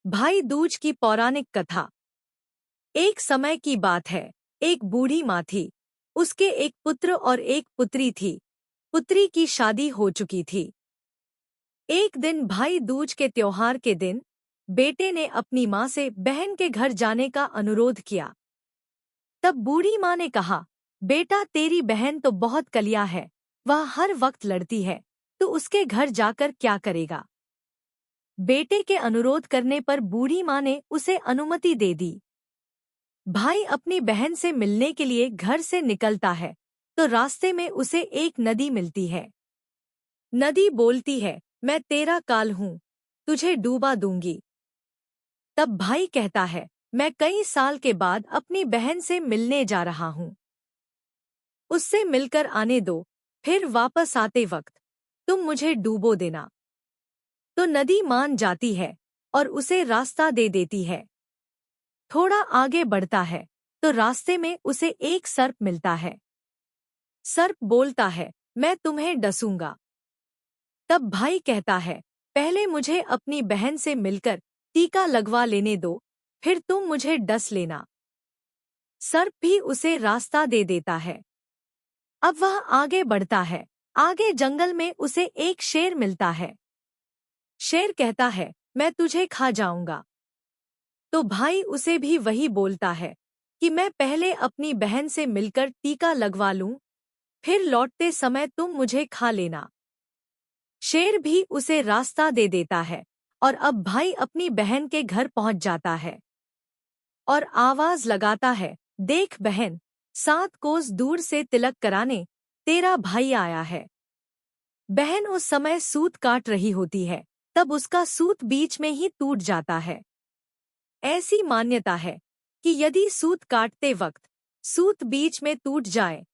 भाई दूज की पौराणिक कथा। एक समय की बात है। एक बूढ़ी माँ थी। उसके एक पुत्र और एक पुत्री थी। पुत्री की शादी हो चुकी थी। एक दिन भाई दूज के त्योहार के दिन बेटे ने अपनी माँ से बहन के घर जाने का अनुरोध किया। तब बूढ़ी माँ ने कहा, बेटा तेरी बहन तो बहुत कलिया है, वह हर वक्त लड़ती है, तो उसके घर जाकर क्या करेगा। बेटे के अनुरोध करने पर बूढ़ी माँ ने उसे अनुमति दे दी। भाई अपनी बहन से मिलने के लिए घर से निकलता है, तो रास्ते में उसे एक नदी मिलती है। नदी बोलती है, मैं तेरा काल हूँ, तुझे डूबा दूंगी। तब भाई कहता है, मैं कई साल के बाद अपनी बहन से मिलने जा रहा हूँ, उससे मिलकर आने दो, फिर वापस आते वक्त तुम मुझे डूबो देना। तो नदी मान जाती है और उसे रास्ता दे देती है। थोड़ा आगे बढ़ता है तो रास्ते में उसे एक सर्प मिलता है। सर्प बोलता है, मैं तुम्हें डसूंगा। तब भाई कहता है, पहले मुझे अपनी बहन से मिलकर टीका लगवा लेने दो, फिर तुम मुझे डस लेना। सर्प भी उसे रास्ता दे देता है। अब वह आगे बढ़ता है। आगे जंगल में उसे एक शेर मिलता है। शेर कहता है, मैं तुझे खा जाऊंगा। तो भाई उसे भी वही बोलता है कि मैं पहले अपनी बहन से मिलकर टीका लगवा लूं, फिर लौटते समय तुम मुझे खा लेना। शेर भी उसे रास्ता दे देता है और अब भाई अपनी बहन के घर पहुंच जाता है और आवाज लगाता है, देख बहन, 7 कोस दूर से तिलक कराने तेरा भाई आया है। बहन उस समय सूत काट रही होती है, तब उसका सूत बीच में ही टूट जाता है। ऐसी मान्यता है कि यदि सूत काटते वक्त सूत बीच में टूट जाए,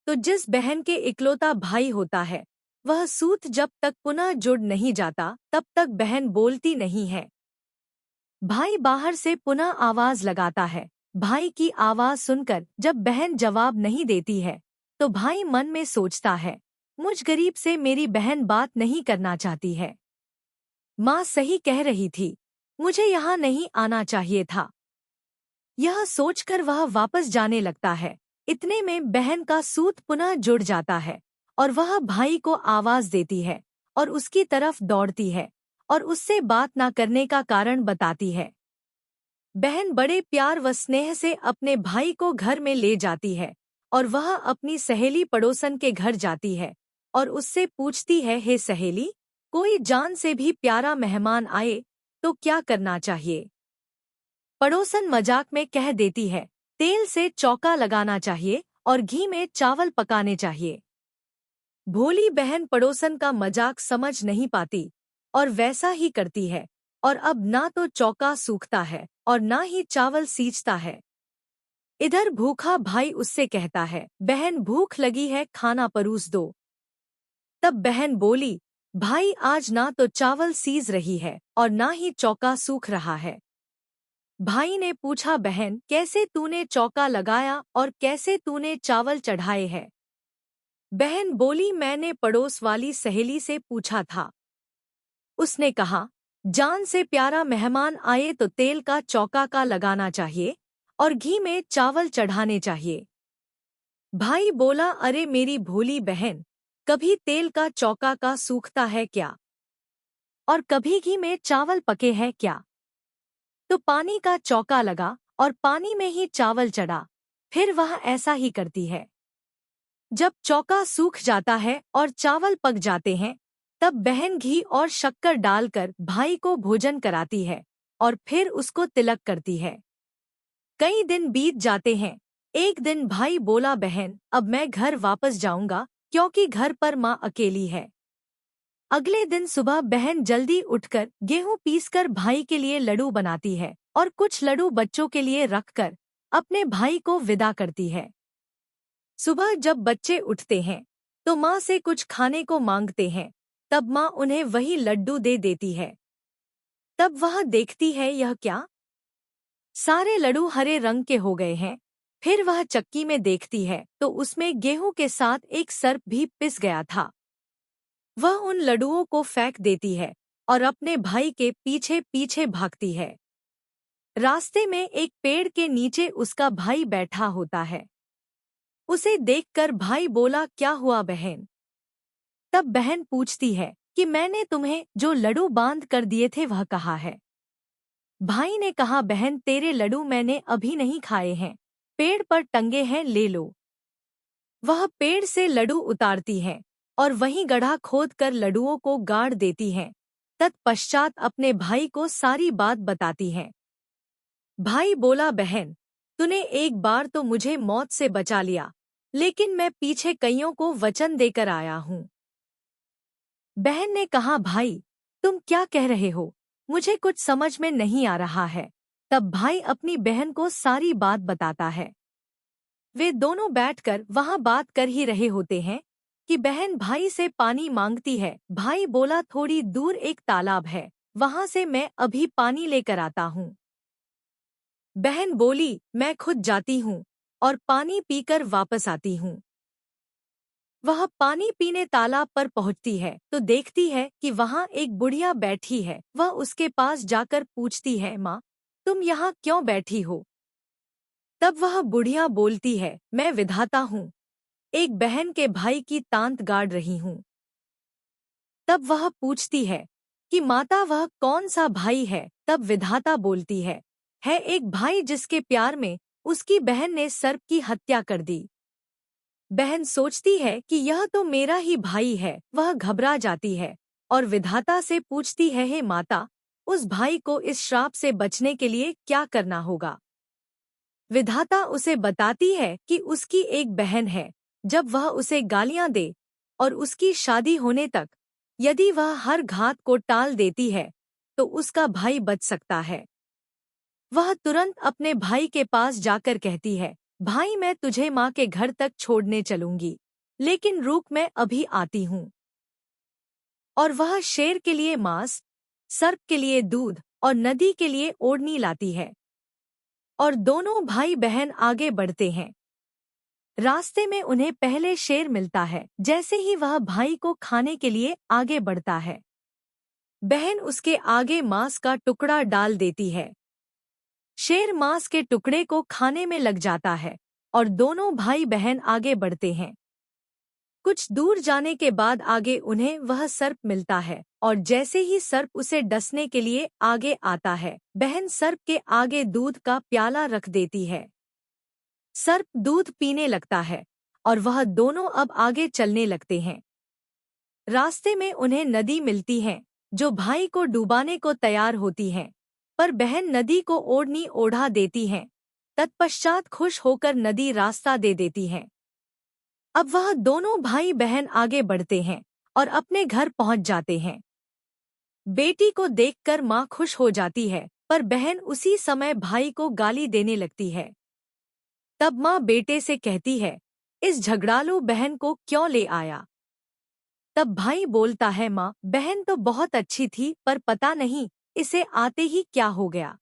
तो जिस बहन के इकलौता भाई होता है, वह सूत जब तक पुनः जुड़ नहीं जाता तब तक बहन बोलती नहीं है। भाई बाहर से पुनः आवाज लगाता है। भाई की आवाज सुनकर जब बहन जवाब नहीं देती है, तो भाई मन में सोचता है, मुझ गरीब से मेरी बहन बात नहीं करना चाहती है। माँ सही कह रही थी, मुझे यहाँ नहीं आना चाहिए था। यह सोचकर वह वापस जाने लगता है। इतने में बहन का सूत पुनः जुड़ जाता है और वह भाई को आवाज देती है और उसकी तरफ दौड़ती है और उससे बात न करने का कारण बताती है। बहन बड़े प्यार व स्नेह से अपने भाई को घर में ले जाती है और वह अपनी सहेली पड़ोसन के घर जाती है और उससे पूछती है, हे सहेली, कोई जान से भी प्यारा मेहमान आए तो क्या करना चाहिए। पड़ोसन मजाक में कह देती है, तेल से चौका लगाना चाहिए और घी में चावल पकाने चाहिए। भोली बहन पड़ोसन का मजाक समझ नहीं पाती और वैसा ही करती है और अब ना तो चौका सूखता है और ना ही चावल सींचता है। इधर भूखा भाई उससे कहता है, बहन भूख लगी है, खाना परोस दो। तब बहन बोली, भाई आज ना तो चावल सीज रही है और ना ही चौका सूख रहा है। भाई ने पूछा, बहन कैसे तूने चौका लगाया और कैसे तूने चावल चढ़ाए हैं। बहन बोली, मैंने पड़ोस वाली सहेली से पूछा था। उसने कहा, जान से प्यारा मेहमान आए तो तेल का चौका का लगाना चाहिए और घी में चावल चढ़ाने चाहिए। भाई बोला, अरे मेरी भोली बहन, कभी तेल का चौका का सूखता है क्या और कभी घी में चावल पके हैं क्या। तो पानी का चौका लगा और पानी में ही चावल चढ़ा, फिर वह ऐसा ही करती है। जब चौका सूख जाता है और चावल पक जाते हैं, तब बहन घी और शक्कर डालकर भाई को भोजन कराती है और फिर उसको तिलक करती है। कई दिन बीत जाते हैं। एक दिन भाई बोला, बहन अब मैं घर वापस जाऊंगा क्योंकि घर पर माँ अकेली है। अगले दिन सुबह बहन जल्दी उठकर गेहूं पीसकर भाई के लिए लड्डू बनाती है और कुछ लड्डू बच्चों के लिए रखकर अपने भाई को विदा करती है। सुबह जब बच्चे उठते हैं तो माँ से कुछ खाने को मांगते हैं, तब माँ उन्हें वही लड्डू दे देती है। तब वह देखती है, यह क्या, सारे लड्डू हरे रंग के हो गए हैं। फिर वह चक्की में देखती है तो उसमें गेहूं के साथ एक सर्प भी पिस गया था। वह उन लड्डुओं को फेंक देती है और अपने भाई के पीछे पीछे भागती है। रास्ते में एक पेड़ के नीचे उसका भाई बैठा होता है। उसे देखकर भाई बोला, क्या हुआ बहन? तब बहन पूछती है कि मैंने तुम्हें जो लड्डू बांध कर दिए थे वह कहाँ है? भाई ने कहा, बहन तेरे लड्डू मैंने अभी नहीं खाए हैं, पेड़ पर टंगे हैं, ले लो। वह पेड़ से लड्डू उतारती है और वहीं गड्ढा खोद कर लड्डुओं को गाड़ देती है। तत्पश्चात अपने भाई को सारी बात बताती है। भाई बोला, बहन तूने एक बार तो मुझे मौत से बचा लिया, लेकिन मैं पीछे कईयों को वचन देकर आया हूँ। बहन ने कहा, भाई तुम क्या कह रहे हो? मुझे कुछ समझ में नहीं आ रहा है। तब भाई अपनी बहन को सारी बात बताता है। वे दोनों बैठकर वहां बात कर ही रहे होते हैं कि बहन भाई से पानी मांगती है। भाई बोला, थोड़ी दूर एक तालाब है, वहां से मैं अभी पानी लेकर आता हूँ। बहन बोली, मैं खुद जाती हूँ और पानी पीकर वापस आती हूँ। वह पानी पीने तालाब पर पहुंचती है तो देखती है कि वहां एक बुढ़िया बैठी है। वह उसके पास जाकर पूछती है, माँ तुम यहाँ क्यों बैठी हो? तब वह बुढ़िया बोलती है, मैं विधाता हूँ, एक बहन के भाई की तांत गाड़ रही हूँ। तब वह पूछती है कि माता वह कौन सा भाई है? तब विधाता बोलती है एक भाई जिसके प्यार में उसकी बहन ने सर्प की हत्या कर दी। बहन सोचती है कि यह तो मेरा ही भाई है। वह घबरा जाती है और विधाता से पूछती है, हे माता उस भाई को इस श्राप से बचने के लिए क्या करना होगा? विधाता उसे बताती है कि उसकी एक बहन है, जब वह उसे गालियां दे और उसकी शादी होने तक यदि वह हर घात को टाल देती है तो उसका भाई बच सकता है। वह तुरंत अपने भाई के पास जाकर कहती है, भाई मैं तुझे माँ के घर तक छोड़ने चलूंगी, लेकिन रुक मैं अभी आती हूँ। और वह शेर के लिए मांस, सर्प के लिए दूध और नदी के लिए ओढ़नी लाती है और दोनों भाई बहन आगे बढ़ते हैं। रास्ते में उन्हें पहले शेर मिलता है। जैसे ही वह भाई को खाने के लिए आगे बढ़ता है, बहन उसके आगे मांस का टुकड़ा डाल देती है। शेर मांस के टुकड़े को खाने में लग जाता है और दोनों भाई बहन आगे बढ़ते हैं। कुछ दूर जाने के बाद आगे उन्हें वह सर्प मिलता है और जैसे ही सर्प उसे डसने के लिए आगे आता है, बहन सर्प के आगे दूध का प्याला रख देती है। सर्प दूध पीने लगता है और वह दोनों अब आगे चलने लगते हैं। रास्ते में उन्हें नदी मिलती है जो भाई को डुबाने को तैयार होती है, पर बहन नदी को ओढ़नी ओढ़ा देती है। तत्पश्चात खुश होकर नदी रास्ता दे देती है। अब वह दोनों भाई बहन आगे बढ़ते हैं और अपने घर पहुंच जाते हैं। बेटी को देखकर माँ खुश हो जाती है, पर बहन उसी समय भाई को गाली देने लगती है। तब माँ बेटे से कहती है, इस झगड़ालू बहन को क्यों ले आया? तब भाई बोलता है, माँ बहन तो बहुत अच्छी थी, पर पता नहीं इसे आते ही क्या हो गया।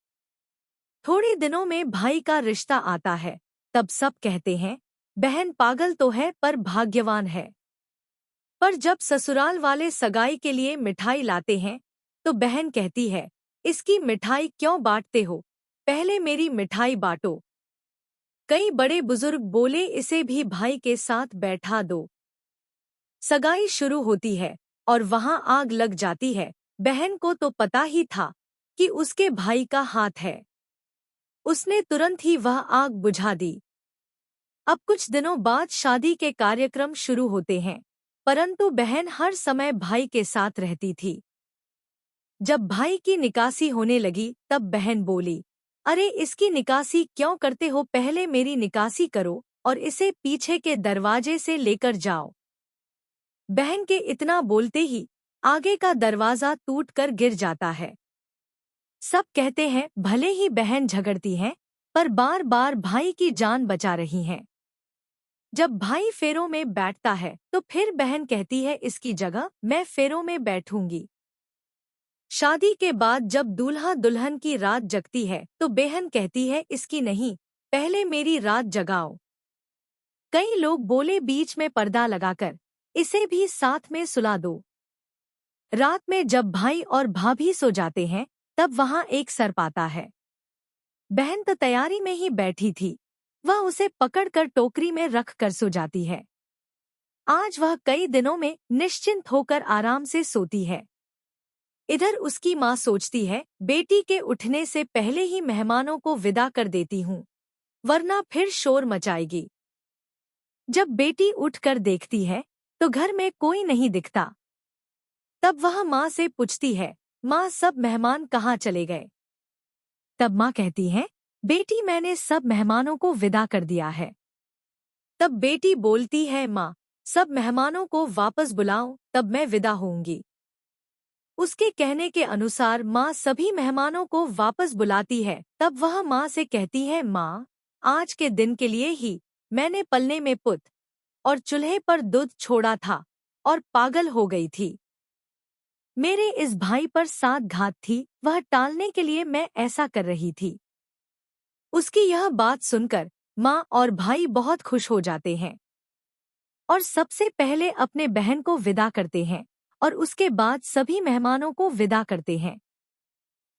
थोड़े दिनों में भाई का रिश्ता आता है। तब सब कहते हैं, बहन पागल तो है पर भाग्यवान है। पर जब ससुराल वाले सगाई के लिए मिठाई लाते हैं तो बहन कहती है, इसकी मिठाई क्यों बांटते हो, पहले मेरी मिठाई बांटो। कई बड़े बुजुर्ग बोले, इसे भी भाई के साथ बैठा दो। सगाई शुरू होती है और वहां आग लग जाती है। बहन को तो पता ही था कि उसके भाई का हाथ है। उसने तुरंत ही वह आग बुझा दी। अब कुछ दिनों बाद शादी के कार्यक्रम शुरू होते हैं, परंतु बहन हर समय भाई के साथ रहती थी। जब भाई की निकासी होने लगी तब बहन बोली, अरे इसकी निकासी क्यों करते हो, पहले मेरी निकासी करो और इसे पीछे के दरवाजे से लेकर जाओ। बहन के इतना बोलते ही आगे का दरवाजा टूटकर गिर जाता है। सब कहते हैं, भले ही बहन झगड़ती है पर बार बार भाई की जान बचा रही हैं। जब भाई फेरों में बैठता है तो फिर बहन कहती है, इसकी जगह मैं फेरों में बैठूंगी। शादी के बाद जब दूल्हा दुल्हन की रात जगती है तो बहन कहती है, इसकी नहीं, पहले मेरी रात जगाओ। कई लोग बोले, बीच में पर्दा लगाकर इसे भी साथ में सुला दो। रात में जब भाई और भाभी सो जाते हैं तब वहां एक सर्प आता है। बहन तो तैयारी में ही बैठी थी, वह उसे पकड़कर टोकरी में रख कर सो जाती है। आज वह कई दिनों में निश्चिंत होकर आराम से सोती है। इधर उसकी माँ सोचती है, बेटी के उठने से पहले ही मेहमानों को विदा कर देती हूँ, वरना फिर शोर मचाएगी। जब बेटी उठकर देखती है तो घर में कोई नहीं दिखता। तब वह माँ से पूछती है, माँ सब मेहमान कहाँ चले गए? तब माँ कहती है, बेटी मैंने सब मेहमानों को विदा कर दिया है। तब बेटी बोलती है, माँ सब मेहमानों को वापस बुलाओ तब मैं विदा होऊंगी। उसके कहने के अनुसार माँ सभी मेहमानों को वापस बुलाती है। तब वह माँ से कहती है, माँ आज के दिन के लिए ही मैंने पलने में पुत और चूल्हे पर दूध छोड़ा था और पागल हो गई थी। मेरे इस भाई पर साथ घात थी, वह टालने के लिए मैं ऐसा कर रही थी। उसकी यह बात सुनकर माँ और भाई बहुत खुश हो जाते हैं और सबसे पहले अपने बहन को विदा करते हैं और उसके बाद सभी मेहमानों को विदा करते हैं।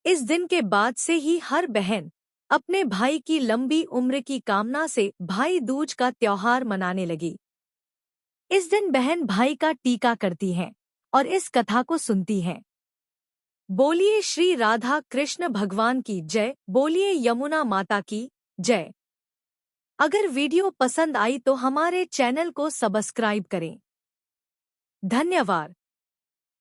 इस दिन के बाद से ही हर बहन अपने भाई की लंबी उम्र की कामना से भाई दूज का त्योहार मनाने लगी। इस दिन बहन भाई का टीका करती हैं और इस कथा को सुनती हैं। बोलिए श्री राधा कृष्ण भगवान की जय, बोलिए यमुना माता की जय। अगर वीडियो पसंद आई तो हमारे चैनल को सब्सक्राइब करें। धन्यवाद।